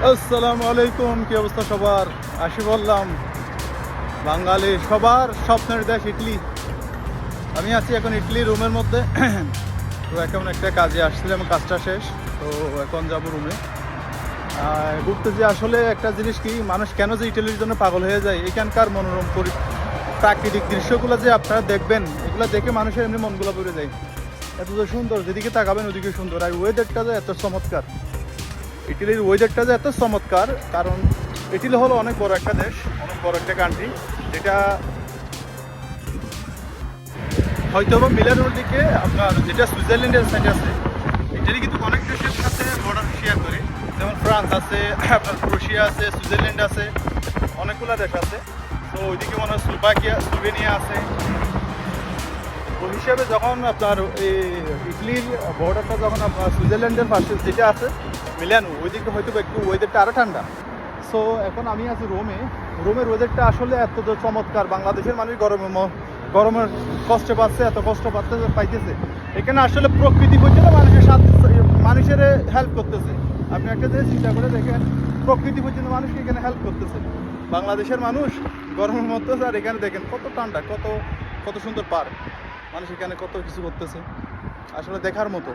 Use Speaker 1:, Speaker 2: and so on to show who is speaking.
Speaker 1: আসসালামু আলাইকুম, কি অবস্থা সবার? আসি বললাম বাঙালি সবার স্বপ্নের দেশ ইটলি। আমি আছি এখন ইটলি রুমের মধ্যে। তো এখন একটা কাজে আসছিলাম, কাজটা শেষ। তো এখন যাবো রুমে। ঘুরতে যে আসলে একটা জিনিস কি, মানুষ কেন যে ইটালির জন্য পাগল হয়ে যায়, এখানকার মনোরম প্রাকৃতিক দৃশ্যগুলো যে আপনারা দেখবেন, এগুলো দেখে মানুষের এমনি মনগুলো পড়ে যায়। এত যে সুন্দর, যেদিকে তাকাবেন ওদিকে সুন্দর। আর ওয়েদারটা যে এত চমৎকার, ইটালির ওয়েদারটা যে এত চমৎকার, কারণ ইটালি হলো অনেক বড় একটা দেশ, অনেক বড় একটা কান্ট্রি, যেটা হয়তো বা মিলানোর দিকে আপনার যেটা সুইজারল্যান্ডের সাইড আছে। ইটালি কিন্তু অনেক দেশের সাথে বর্ডার শেয়ার করে, যেমন ফ্রান্স আছে, আপনার ক্রোয়েশিয়া আছে, সুইজারল্যান্ড আছে, অনেকগুলো দেশ আছে। তো ওইদিকে মনে হয় স্লোভেনিয়া আছে। ওই হিসাবে যখন আপনার এই ইটালির বর্ডারটা যখন আপনার সুইজারল্যান্ডের পাশে যেটা আছে মিলানো, ওইদিকে হয়তো একটু ওয়েদারটা আরও ঠান্ডা। সো এখন আমি আছি রোমের ওয়েদারটা আসলে এত চমৎকার। বাংলাদেশের মানুষ গরমের কষ্ট পাচ্ছে, এত কষ্ট পাইতেছে। এখানে আসলে প্রকৃতি পর্যন্ত মানুষের হেল্প করতেছে। আপনি একটা জিনিস চিন্তা করে দেখেন, প্রকৃতি পর্যন্ত মানুষকে এখানে হেল্প করতেছে। বাংলাদেশের মানুষ গরমের মধ্যে, আর এখানে দেখেন কত ঠান্ডা, কত কত সুন্দর পার্ক, মানুষ এখানে কত কিছু করতেছে, আসলে দেখার মতো।